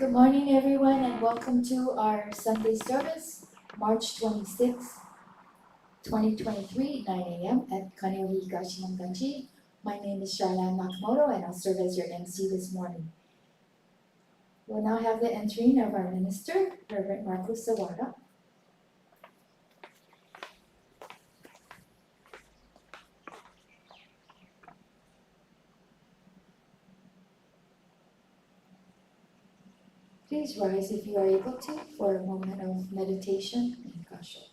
Good morning, everyone, and welcome to our Sunday service, March 26, 2023, 9 a.m. at Kaneohe Higashi Hongwanji. My name is Charlene Nakamoto, and I'll serve as your MC this morning. We'll now have the entering of our minister, Reverend Marcus Sawada. Please rise if you are able to for a moment of meditation and Gassho.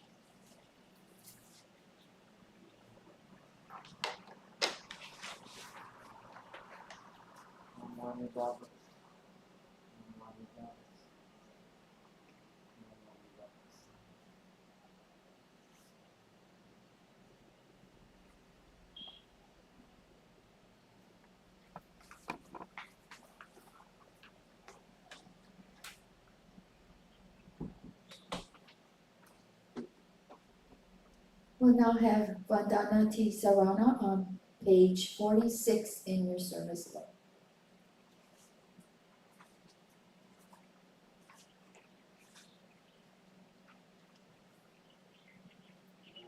We'll now have VANDANA Ti Sarana on page 46 in your service book.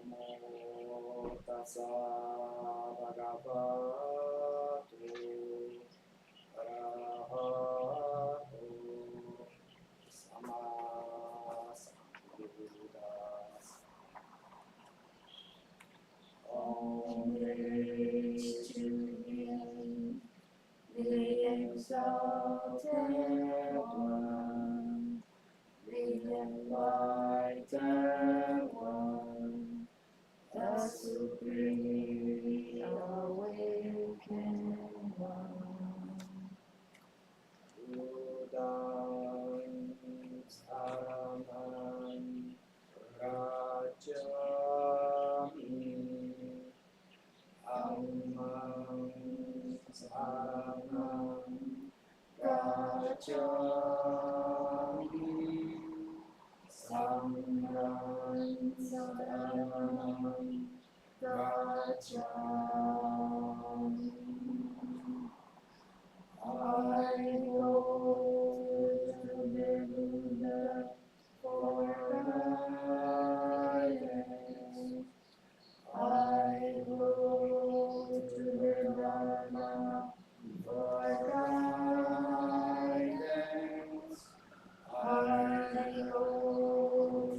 Namo tassa bhagavato arahato sama sambuddhassa. All praise to Him, the exalted one, the enlightened one, the supremely awakened one. Buddham saranam gacchami, dhammam saranam gacchami, sangham saranam gacchami. I go to the Buddha for guidance. I go to the Dharma for guidance. I go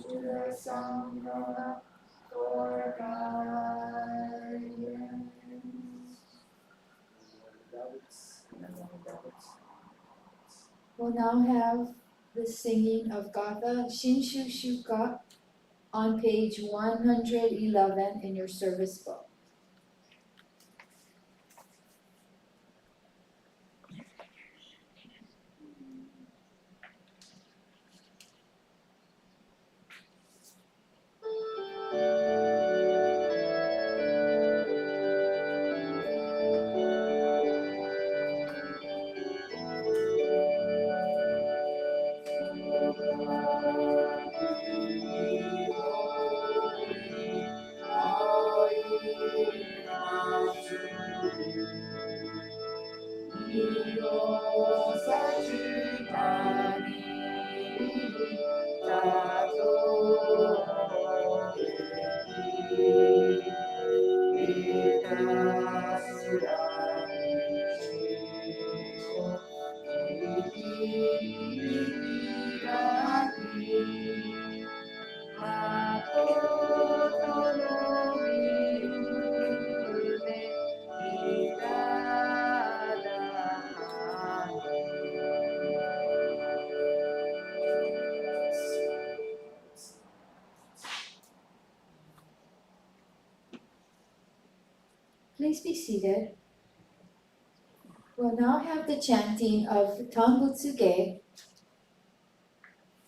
to the Sangha for guidance. We'll now have the singing of Gatha, SHINSHU, SHUKA on page 111 in your service book. Please be seated. We'll now have the chanting of TANBUTSUGE,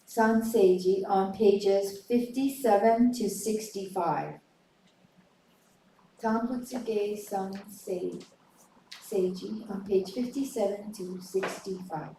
SANSEIGE on pages 57 to 65. TANBUTSUGE SANSEIGE on page 57 to 65.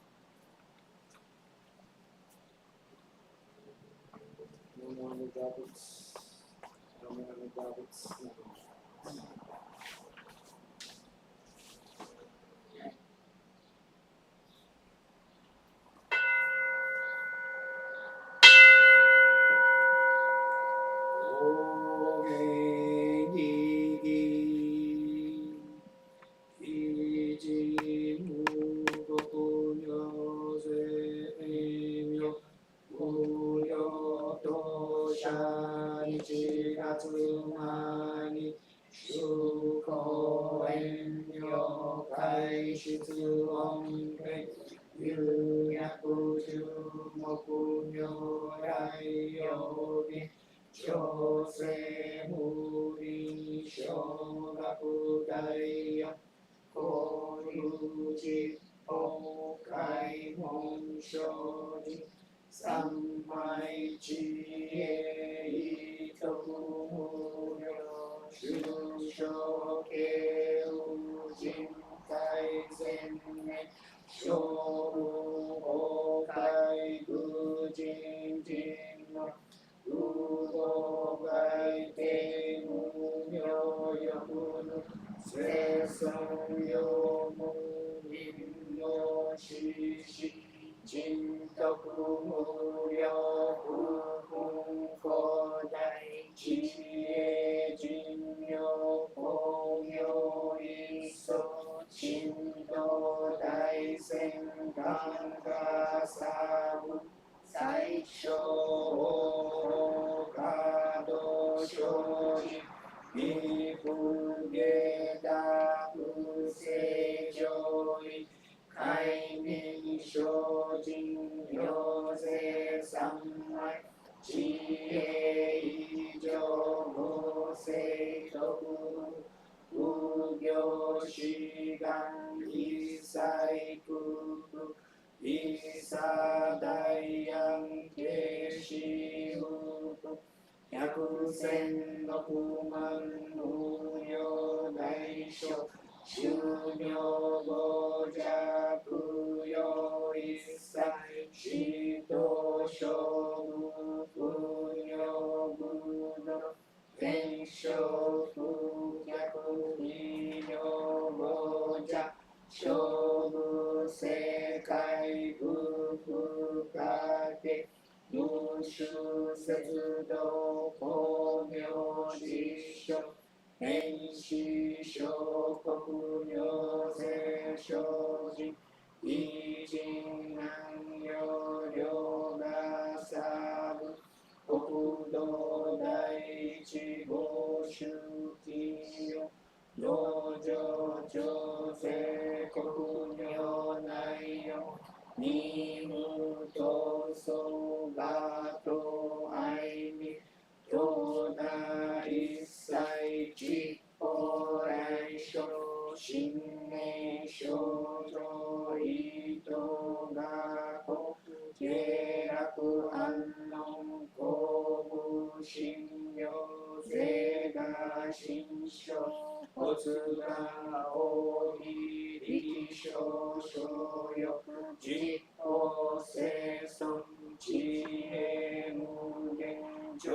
調整無理小学大や交流実法開門生寺三昧知恵意徳無量修正慶右人大前年勝負崩壊愚人人の不動外定無名欲の生産用無人の死死人徳無量不分古代知恵人用工業一層神道大戦願がサブ最小可動生じ微不下脱不正常位海面精進行政三昧知恵以上無正徳無行志願一切空一切大安慶始福百千六万無量大小修行五弱用一切死と勝負不尿無の天正不逆二尿五弱勝負世界不不可て無臭節道光明実証変死小国行政生じ異人難用量がサブ国土第一号周期用道場調整国領内容任務闘争がと愛に東大一切実法来所新年少女意図がこ下落安穏公務信用税が新書没が大い力少所欲実法生存知恵無限常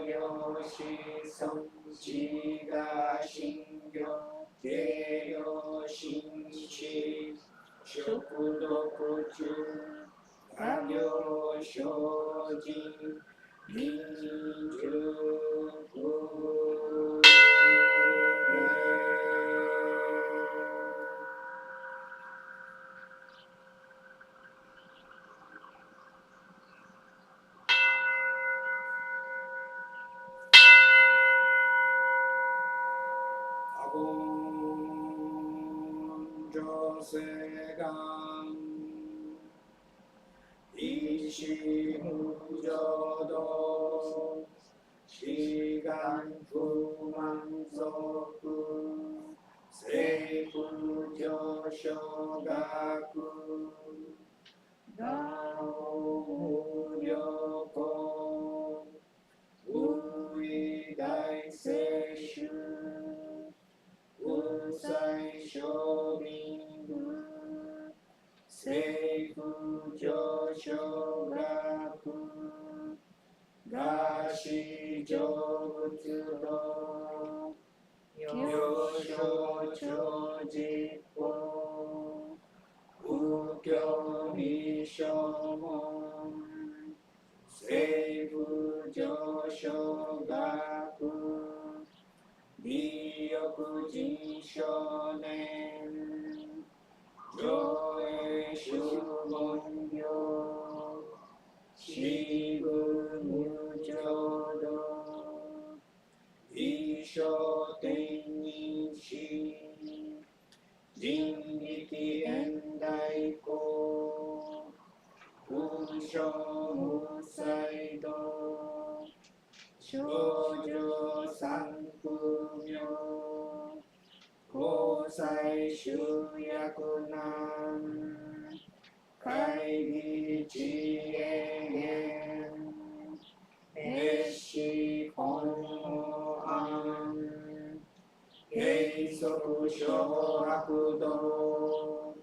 用子孫知が信行芸用心知食読中作業精進臨熟女性願意志無浄土志願不満足政府上昇学願無旅行無意大聖集無罪小民部政府上昇学がし成仏道行商長実法無教理所門政府上昇学利欲人少年上映主文行四部無浄土一生天人心人力縁大公文章無才道小最集約難会議知恵滅死本を案継続小悪道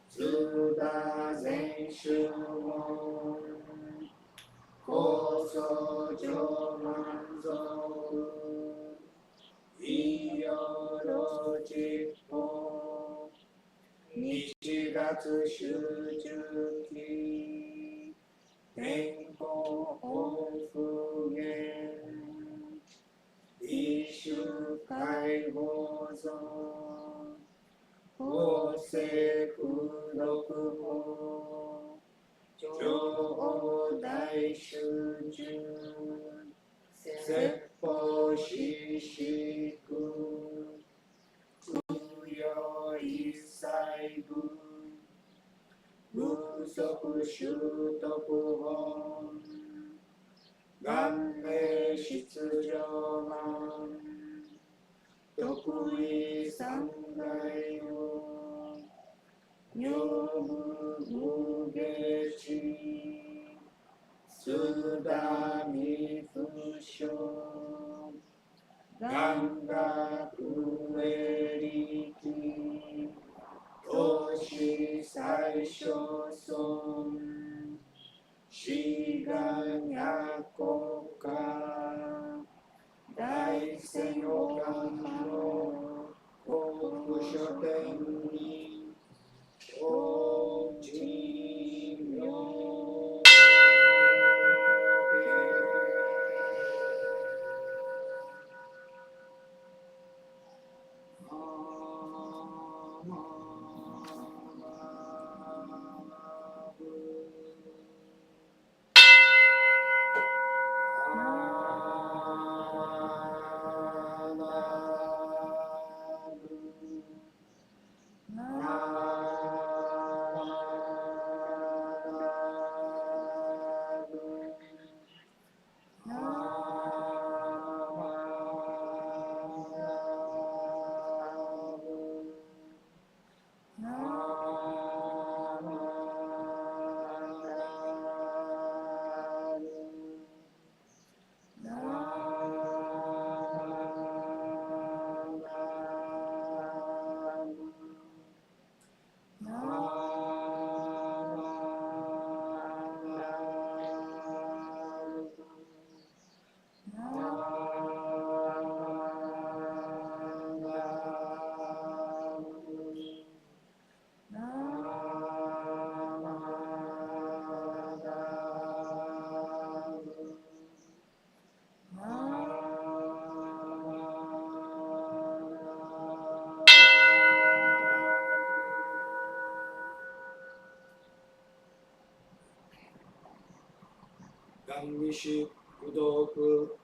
津田全宗門高層上満足いよろ実法日月集中期天候復元一種解放像法政不六法上大集中説法四式空用一切分無足習得本願命出上満得意三大を女部無下地須田未不詳願学へ力投資最小尊志願や国家大戦を願の国府書店におじよ願未死不毒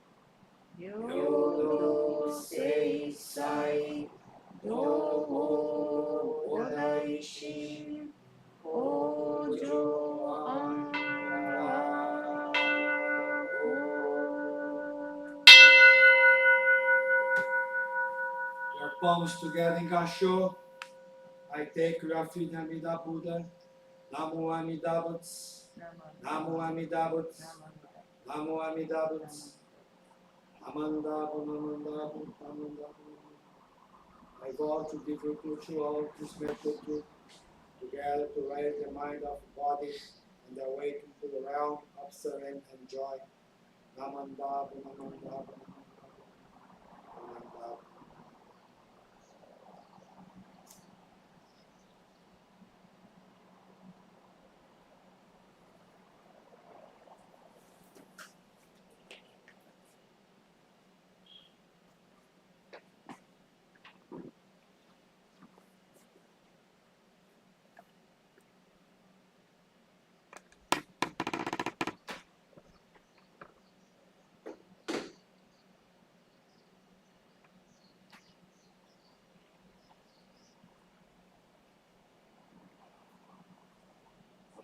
平等正妻同法お大心往生安楽 Your palms together in Gassho. I take refuge in Amida Buddha. Namo Amida Butsu. Namo Amida Butsu. Namo Amida Butsu. Amandabu, Amandabu, Amandabu. I vow to give you true all this mental truth, together to raise the mind of the body and awaken to the realm of serene and joy. Namandabu, Namandabu, Namandabu.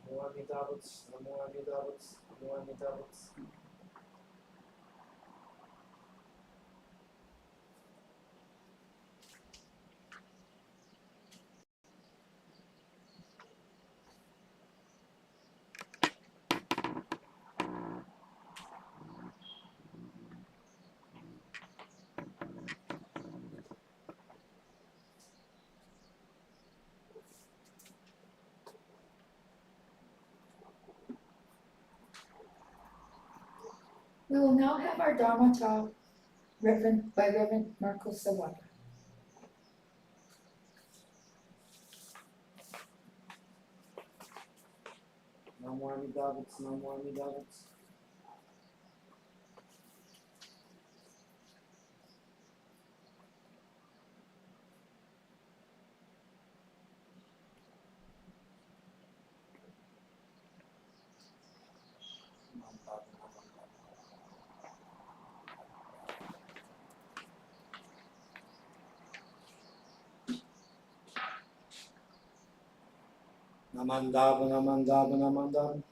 Namo Amida Butsu, Namo Amida Butsu, Namo Amida Butsu. We will now have our Dharma talk by Reverend Marcus Sawada. Namo Amida Butsu, Namo Amida Butsu. Namandabu, Namandabu, Namandabu.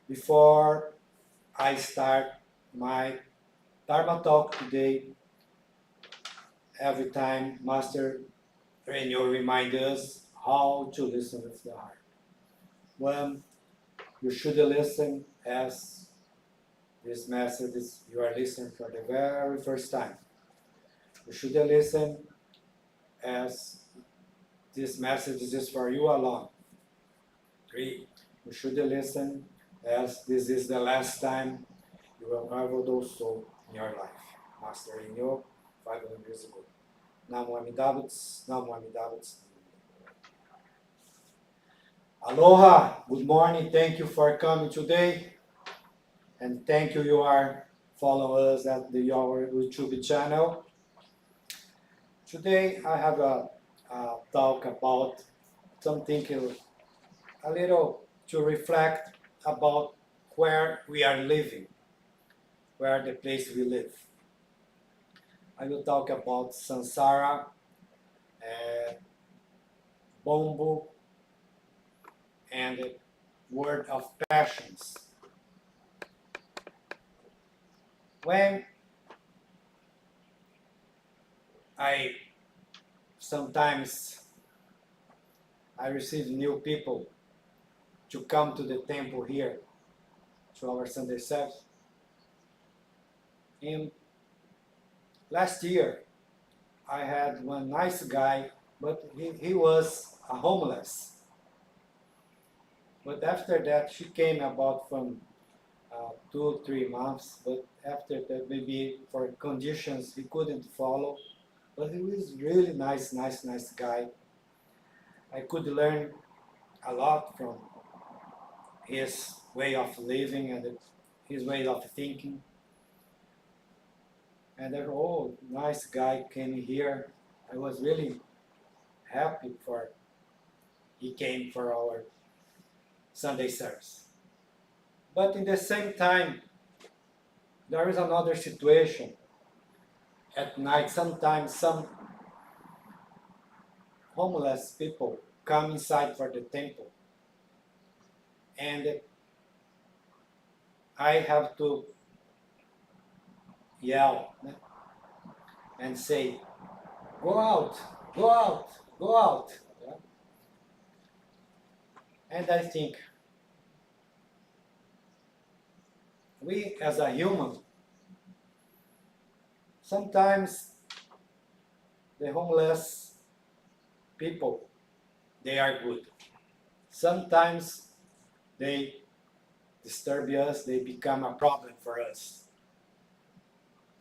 Before I start my Dharma talk today, every time Master Renyo reminds us how to listen with the heart. When you should listen as this message is you are listening for the very first time. You should listen as this message is for you alone. 3. You should listen as this is the last time you will ever do so in your life. Master Renyo, 500 years ago. Namo Amida Butsu, Namo Amida Butsu. Aloha, good morning, thank you for coming today. And thank you, you are following us at our YouTube channel. Today I have a talk about something a little to reflect about where we are living, where the place we live. I will talk about SANSARA, BONBU, and the word of passions. When sometimes I receive new people to come to the temple here, to our Sunday service. In last year, I had one nice guy, but he was a homeless. But after that, she came about from 2-3 months, but after that, maybe for conditions he couldn't follow. But he was really nice guy. I could learn a lot from his way of living and his way of thinking. And then, oh, nice guy came here. I was really happy for he came for our Sunday service. But in the same time, there is another situation. At night, sometimes some homeless people come inside for the temple. And I have to yell and say, go out, go out, go out. Yeah? And I think, we as a human, sometimes the homeless people, they are good. Sometimes they disturb us, they become a problem for us.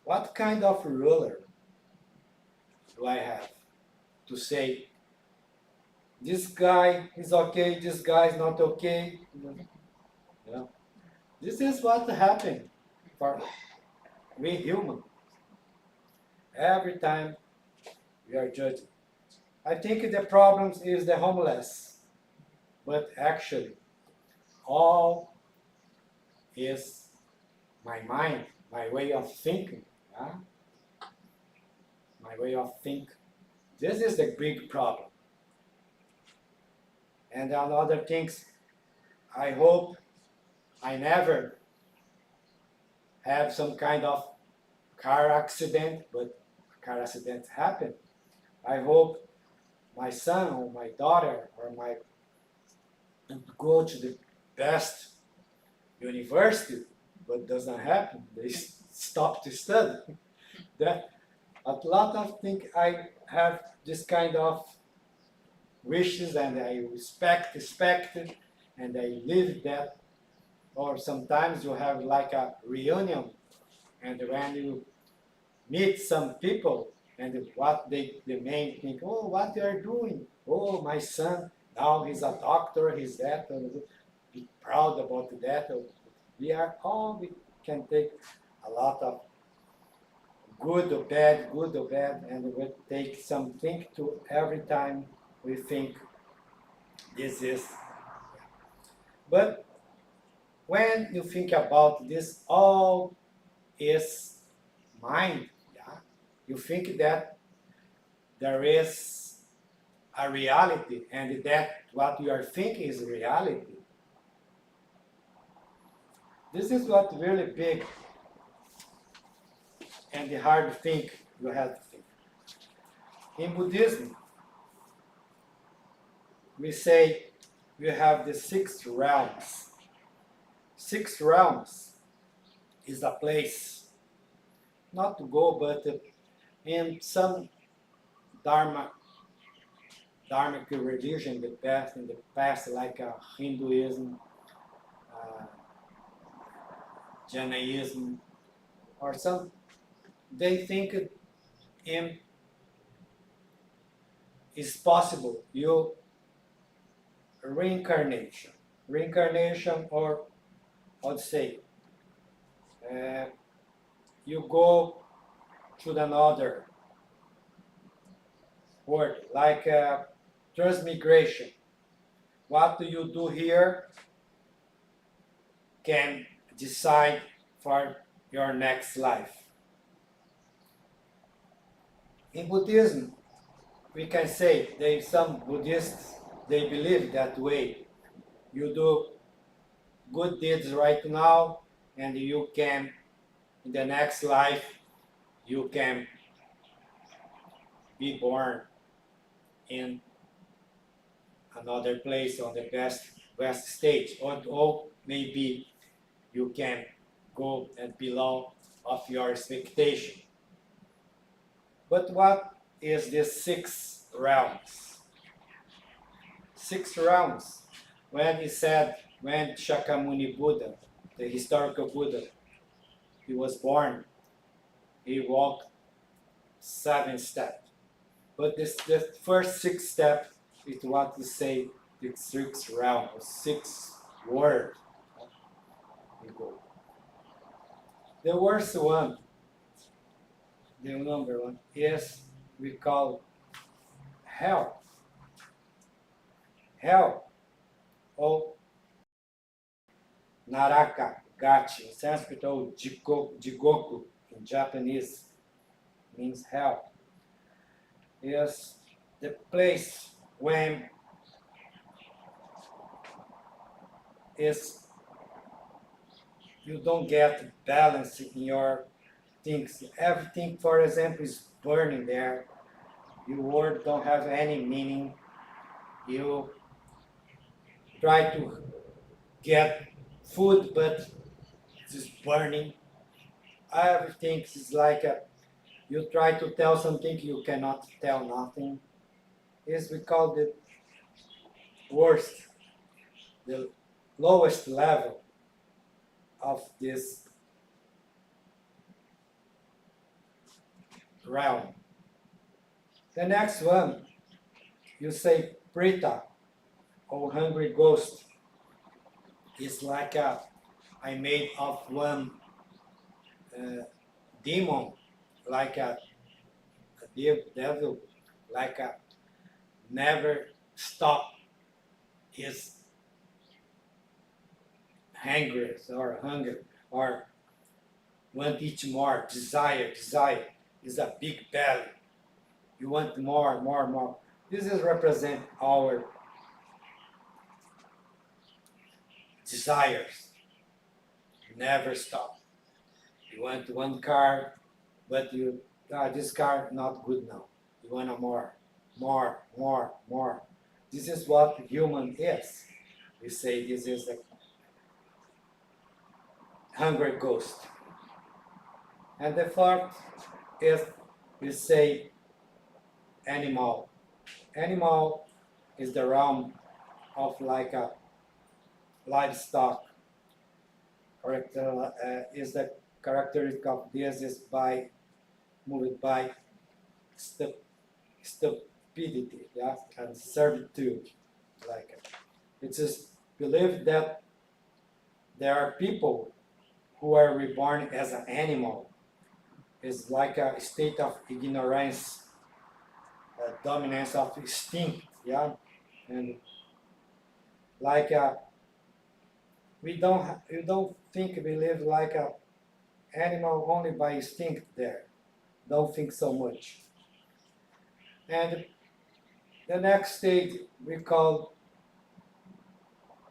What kind of ruler do I have to say, this guy is okay, this guy is not okay? You know? This is what happened for we humans. Every time we are judging. I think the problem is the homeless, but actually, all is my mind, my way of thinking. Yeah? My way of thinking. This is the big problem. And on other things, I hope I never have some kind of car accident, but car accidents happen. I hope my son or my daughter or my go to the best university, but doesn't happen. They stop to study. That a lot of things I have this kind of wishes and I respect, and I live that. or sometimes you have like a reunion, and when you meet some people, and what they may think, oh, what you are doing? Oh, my son, now he's a doctor, he's that, be proud about that. We can take a lot of good or bad, and we take something to every time we think this is. But when you think about this, all is mind. Yeah? You think that there is a reality, and that what you are thinking is reality. This is what really big and the hard thing you have to think. In Buddhism, we say we have the 6 realms. 6 realms is a place not to go, but in some Dharmic religion in the past, like Hinduism, Jainism, or some, they think it's possible you reincarnation, or I'd say you go to another world, like transmigration. What do you do here can decide for your next life. In Buddhism, we can say some Buddhists, they believe that way. You do good deeds right now, and you can, in the next life, you can be born in another place on the best stage, or maybe you can go and below of your expectation. But what is this 6 realms? 6 realms. When Shakyamuni Buddha, the historical Buddha, he was born, he walked 7 steps. But the first 6 steps is what we say the 6 realm, or 6 world. The worst one, the number 1, is we call hell. Hell, or Naraka, Gachi, in Sanskrit, or Jigoku in Japanese, means hell, is the place when you don't get balance in your things. Everything, for example, is burning there. Your word don't have any meaning. You try to get food, but it's burning. Everything is like you try to tell something, you cannot tell nothing. Is we call the worst, the lowest level of this realm. The next one, you say Prita, or hungry ghost. It's like I made of one demon, like a devil, like a never stop his hunger, or want each more, desire is a big belly. You want more. This is represent our desires. Never stop. You want one car, but this car not good now. You want a more. This is what human is. We say this is a hungry ghost. And the fourth is we say animal. Animal is the realm of like a livestock. is the characteristic of this is by moved by stupidity, yeah, and servitude. Like it is believed that there are people who are reborn as an animal. It's like a state of ignorance, dominance of instinct, yeah, and like we don't think we live like a animal only by instinct there. Don't think so much. And the next state we call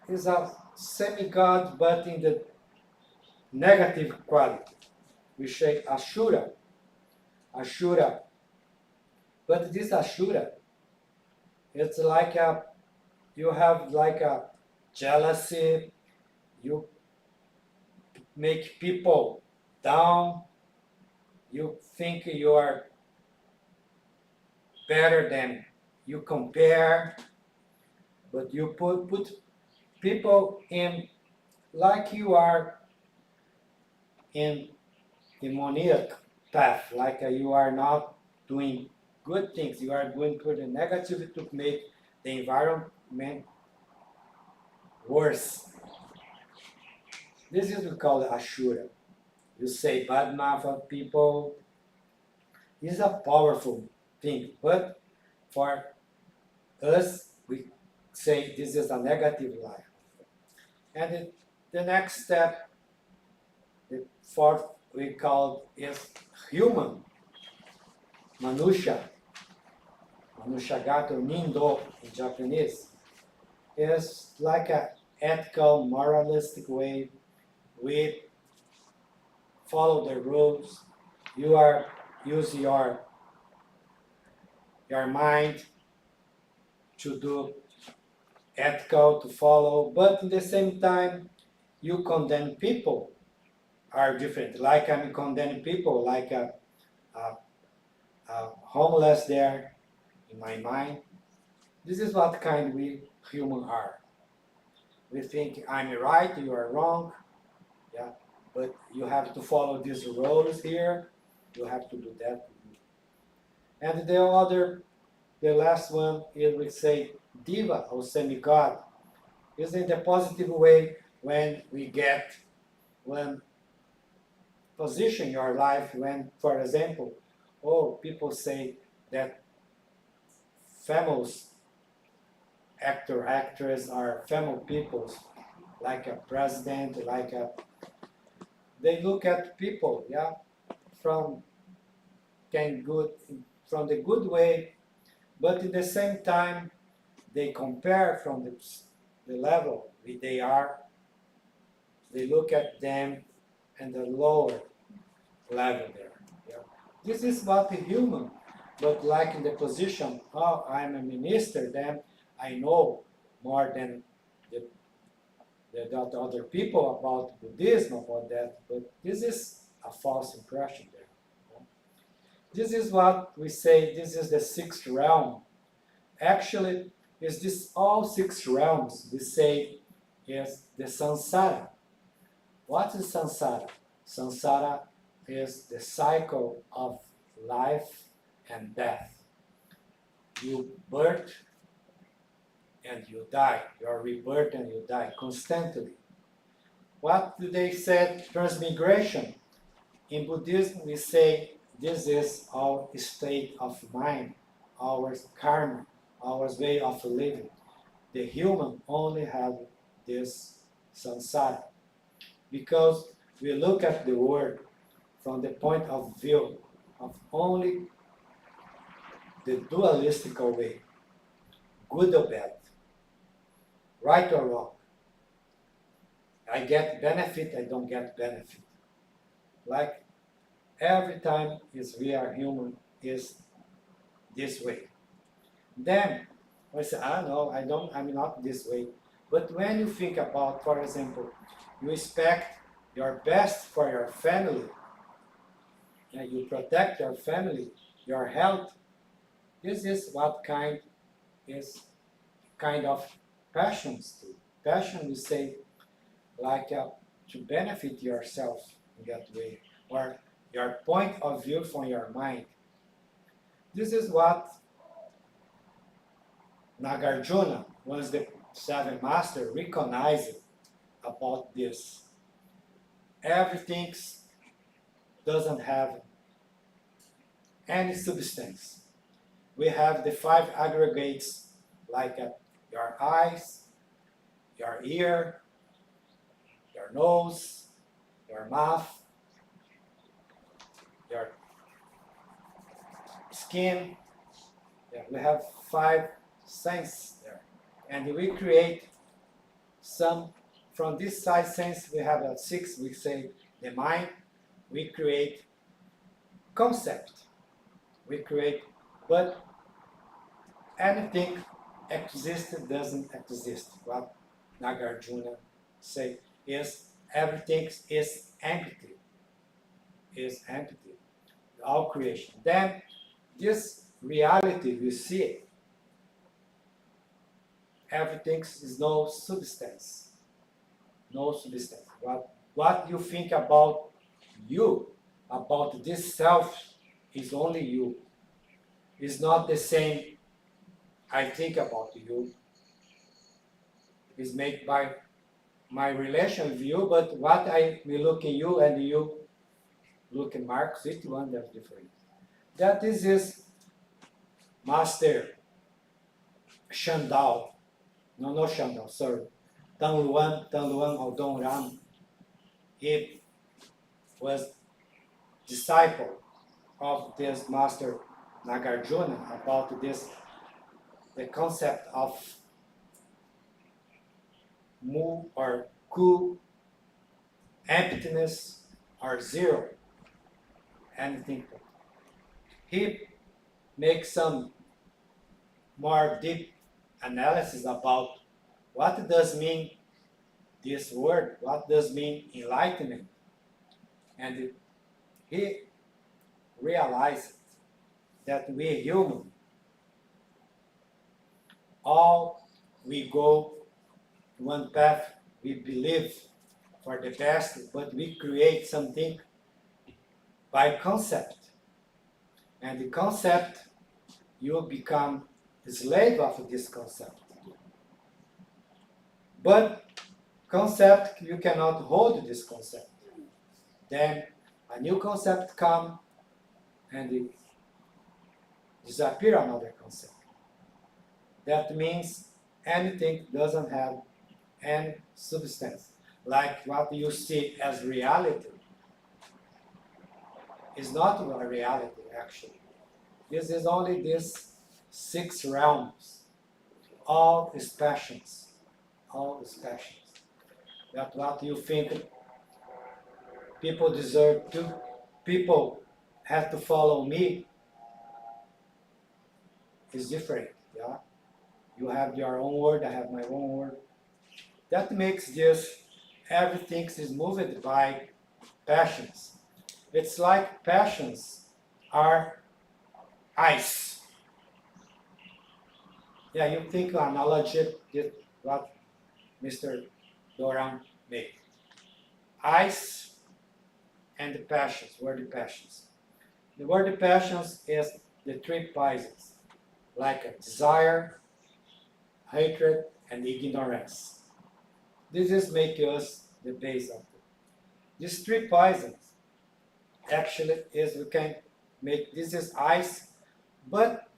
is a semi-god, but in the negative quality. We say Ashura. Ashura. But this Ashura, it's like you have like a jealousy, you make people down, you think you are better than you compare, but you put people in like you are in demoniac path, like you are not doing good things, you are going to the negative to make the environment worse. This is what we call Ashura. You say bad mouth of people. It's a powerful thing, but for us, we say this is a negative life. And the next step, the fourth we call is human, manusha, manushagato nindo in Japanese, is like an ethical, moralistic way. We follow the rules. You are use your mind to do ethical, to follow, but at the same time, you condemn people are different. Like I'm condemning people, like a homeless there in my mind. This is what kind we human are. We think I'm right, you are wrong, yeah, but you have to follow these rules here, you have to do that. And the last one, it will say diva or semi-god. Is in the positive way when we get one position in your life when, for example, people say that famous actor, actress are famous people, like a president, they look at people, yeah, from the good way, but at the same time, they compare from the level they are, they look at them and the lower level there. Yeah. This is what a human, but like in the position, I'm a minister, then I know more than the other people about Buddhism, about that, but this is a false impression there. This is what we say, this is the sixth realm. Actually, is this all six realms we say is the Sansara. What is Sansara? Sansara is the cycle of life and death. You birth and you die. You are rebirth and you die constantly. What do they say? Transmigration. In Buddhism, we say this is our state of mind, our karma, our way of living. The human only have this samsara. Because we look at the world from the point of view of only the dualistic way, good or bad, right or wrong. I get benefit, I don't get benefit. Like every time we are human is this way. Then I say, no, I'm not this way. But when you think about, for example, you expect your best for your family, and you protect your family, your health, this is what kind of passions do. Passion, we say, like to benefit yourself in that way, or your point of view from your mind. This is what Nagarjuna, once the seven master, recognized about this. Everything doesn't have any substance. We have the five aggregates like your eyes, your ear, your nose, your mouth, your skin. Yeah, we have five senses there. And we create some, from this side sense we have six, we say the mind, we create concept, we create, but anything exists doesn't exist. What Nagarjuna say is everything is empty, all creation. Then this reality we see, everything is no substance, no substance. What you think about you, about this self, is only you. It's not the same I think about you. It's made by my relation with you, but what I will look at you and you look at Marx, each one that's different. That is his master Shandao. No, Shandao, sorry. Tanluan Aldon Ram. He was disciple of this master Nagarjuna about this, the concept of mu or ku, emptiness or zero, anything. He makes some more deep analysis about what does mean this word, what does mean enlightenment. And he realized that we human, all we go one path, we believe for the best, but we create something by concept. And the concept, you become a slave of this concept. But concept, you cannot hold this concept. Then a new concept comes and it disappear another concept. That means anything doesn't have any substance. Like what you see as reality is not a reality, actually. This is only these six realms. All is passions. All is passions. That what you think people deserve to, people have to follow me, is different. Yeah, you have your own word, I have my own word. That makes this, everything is moved by passions. It's like passions are ice. Yeah, you think analogy did what Mr. Doran made. Ice and the passions, word the passions. The word the passions is the three poisons, like a desire, hatred, and ignorance. This is make us the base of it. These three poisons actually is, we can make, this is ice, but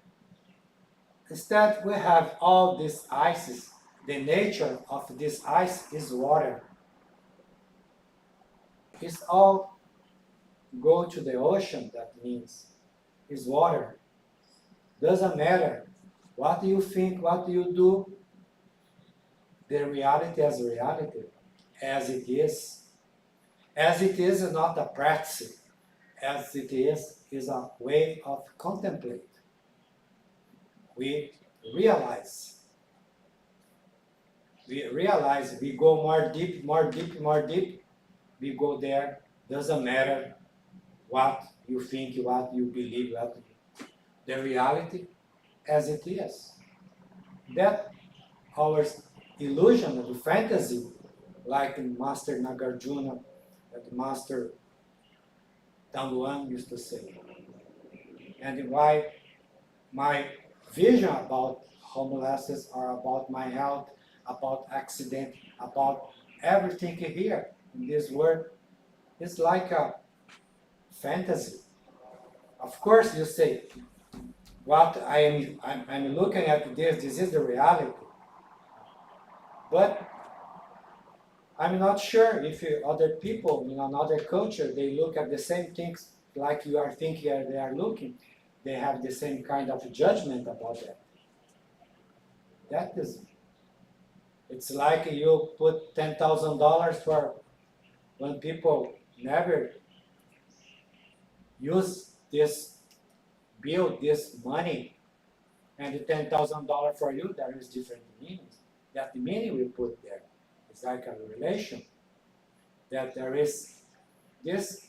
instead we have all these ices. The nature of this ice is water. It's all go to the ocean, that means is water. Doesn't matter what you think, what you do, the reality as reality, as it is. As it is not a practice, as it is a way of contemplate. We realize, we go more deep, we go there, doesn't matter what you think, what you believe, the reality as it is. That our illusion of fantasy like Master Nagarjuna, that Master Tanguan used to say. And why my vision about homelessness or about my health, about accident, about everything here in this world is like a fantasy. Of course, you say, what I'm looking at this is the reality. But I'm not sure if other people in another culture, they look at the same things like you are thinking they are looking. They have the same kind of judgment about that. That is, it's like you put $10,000 for when people never use this bill, this money, and the $10,000 for you, there is different meanings. That the meaning we put there is like a relation. That there is this,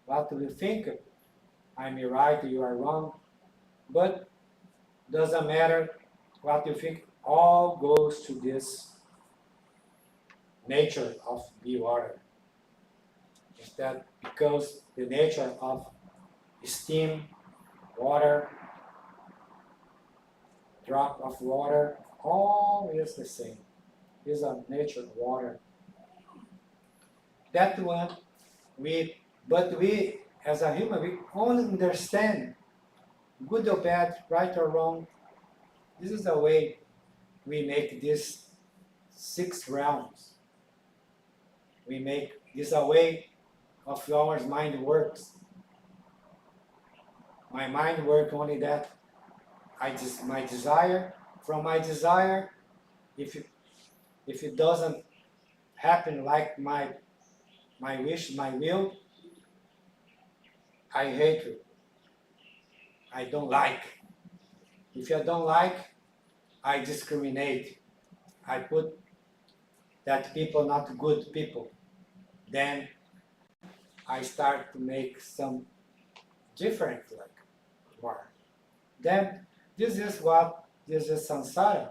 what we think, I'm right, you are wrong, but doesn't matter what you think, all goes to this nature of be water. Is that because the nature of steam, water, drop of water, all is the same. Is a nature of water. That one, but we as a human, we only understand good or bad, right or wrong. This is the way we make these 6 realms. We make this a way of our mind works. My mind works only that my desire. From my desire, if it doesn't happen like my wish, my will, I hate it. I don't like. If I don't like, I discriminate. I put that people not good people. Then I start to make some different like more. Then this is samsara.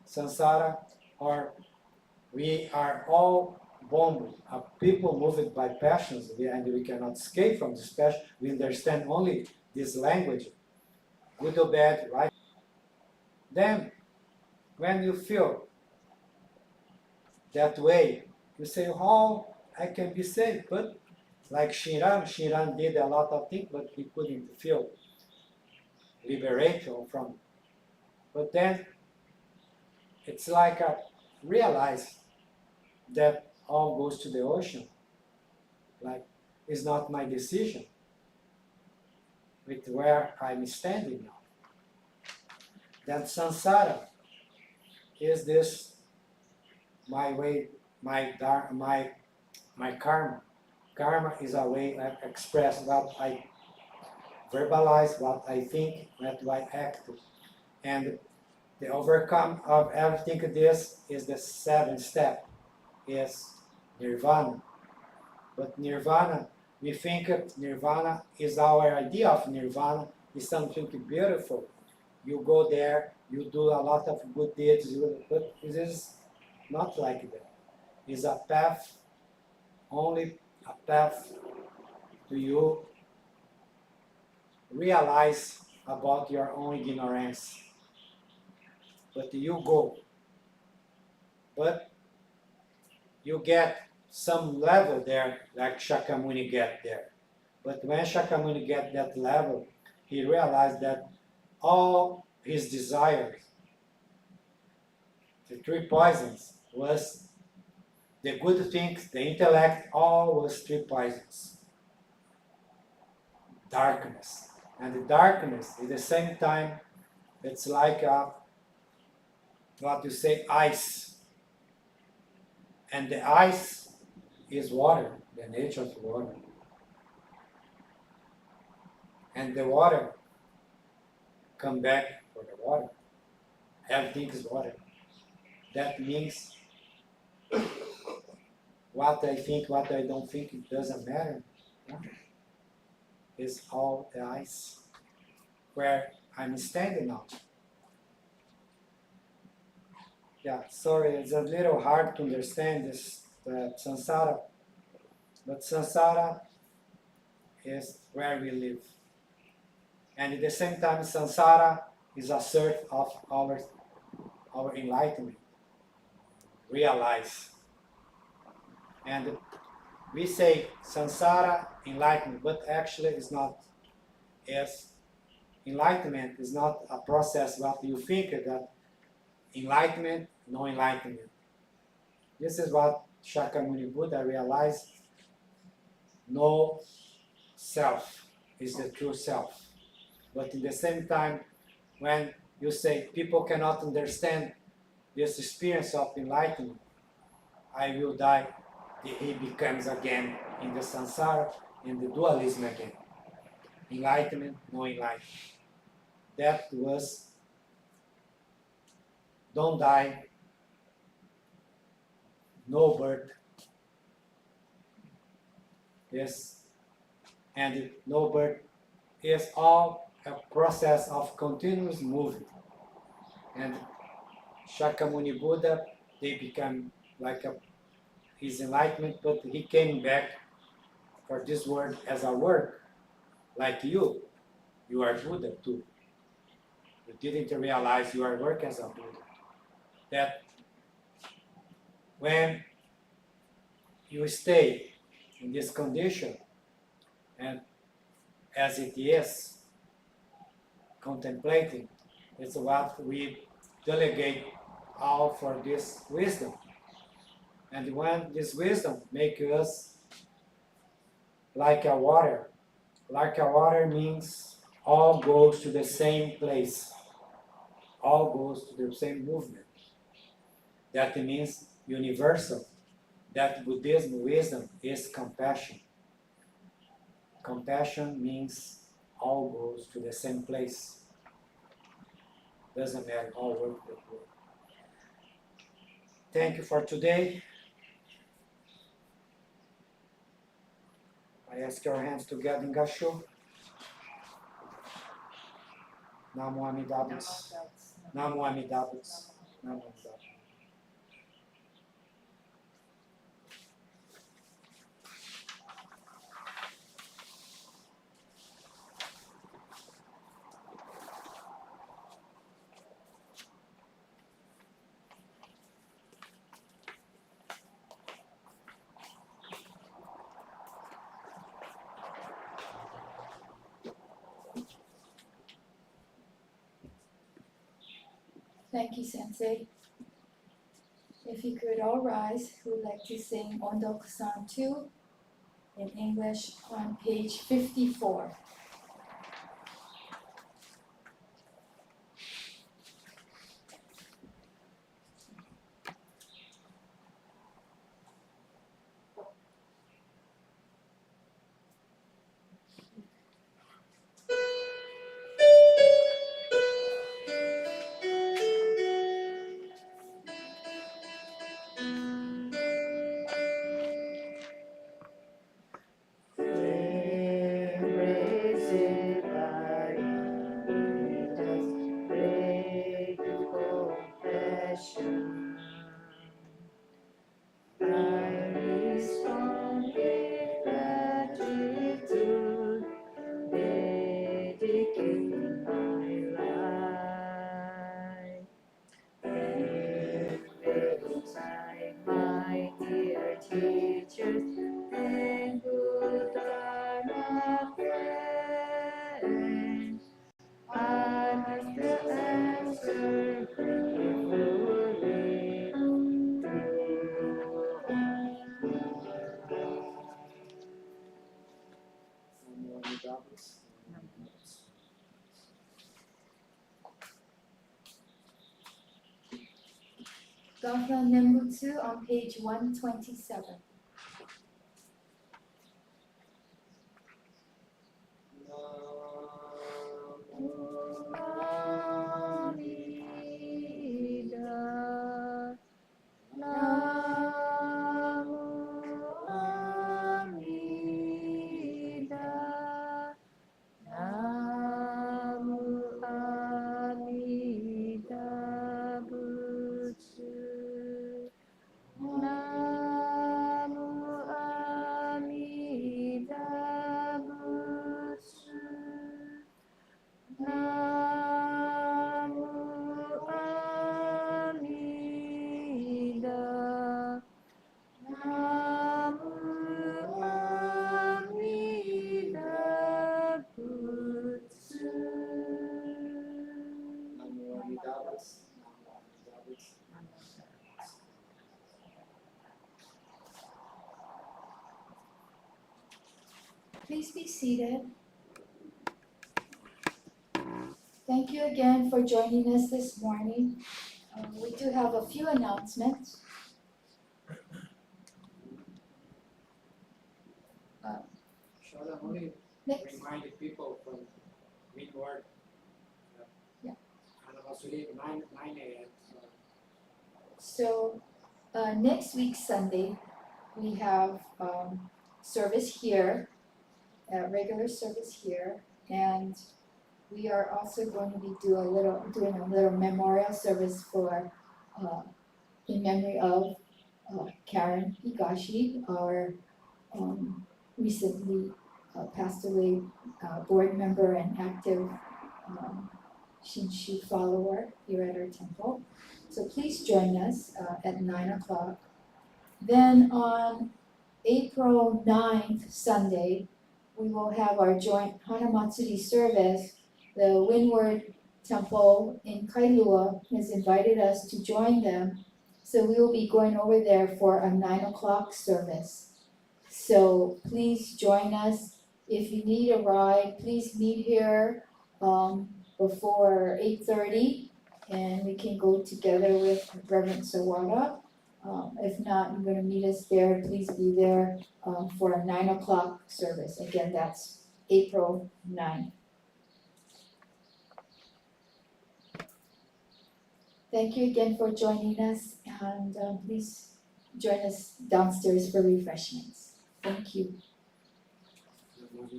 Samsara, or we are all BONBU, people moved by passions, and we cannot escape from this passion. We understand only this language, good or bad, right? Then, when you feel that way, you say, "Oh, I can be saved." But like Shinran did a lot of things, but he couldn't feel liberated from. But then, it's like realize that all goes to the ocean. Like, it's not my decision with where I'm standing now. That samsara is this my way, my karma. Karma is a way I express what I verbalize, what I think, what I act. And the overcome of everything this is the 7th step, is nirvana. But nirvana, we think nirvana is our idea of nirvana, is something beautiful. You go there, you do a lot of good deeds, but it is not like that. It's a path, only a path to you realize about your own ignorance. But you go. But you get some level there, like Shakyamuni get there. But when Shakyamuni get that level, he realized that all his desires, the 3 poisons, was the good things, the intellect, all was 3 poisons. Darkness. And the darkness, at the same time, it's like what you say, ice. And the ice is water, the nature of water. And the water come back for the water. Everything is water. That means what I think, what I don't think, it doesn't matter. It's all the ice where I'm standing now. Yeah, sorry, it's a little hard to understand this samsara, but samsara is where we live. And at the same time, samsara is a search of our enlightenment, realize. And we say samsara, enlightenment, but actually it's not. As enlightenment is not a process what you think that enlightenment, no enlightenment. This is what Shakyamuni Buddha realized. No self is the true self. But in the same time, when you say people cannot understand this experience of enlightenment, I will die, he becomes again in the samsara, in the dualism again. Enlightenment, no enlightenment. That was don't die, no birth. Yes, and no birth is all a process of continuous movement. And Shakyamuni Buddha, they become like his enlightenment, but he came back for this word as a work, like you. You are Buddha too. You didn't realize you are work as a Buddha. That when you stay in this condition, and as it is, contemplating, it's what we delegate all for this wisdom. And when this wisdom makes us like a water means all goes to the same place, all goes to the same movement. That means universal. That Buddhism wisdom is compassion. Compassion means all goes to the same place. Doesn't matter, all work with work. Thank you for today. I ask your hands together in Gassho. Namo Amida Butsu. Namo Amida Butsu. Namo Amida Butsu. Thank you, Sensei. If you could all rise, we would like to sing Ondokusan II in English on page 54. My dear teachers and good Dharma friends, I must answer gratefully to Namo Amida Butsu. Gatha Nenbutsu on page 127. Please be seated. Thank you again for joining us this morning. We do have a few announcements. Shall I only Next, remind the people from Midward? Yeah. Anniversary 9 a.m. so next week Sunday, we have service here, regular service here, and we are also going to be doing a little memorial service for in memory of Karen Higashi, our recently passed away board member and active SHINSHU follower here at our temple. So please join us at 9 o'clock. Then on April 9th, Sunday, we will have our joint Hanamatsuri service. The Windward Temple in Kailua has invited us to join them. So we will be going over there for a 9 o'clock service. So please join us. If you need a ride, please meet here before 8:30 and we can go together with Reverend Sawada. If not, you're gonna meet us there, please be there for a 9 o'clock service. Again, that's April 9th. Thank you again for joining us and please join us downstairs for refreshments. Thank you. Thank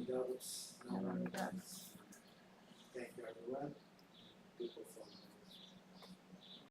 you, everyone. People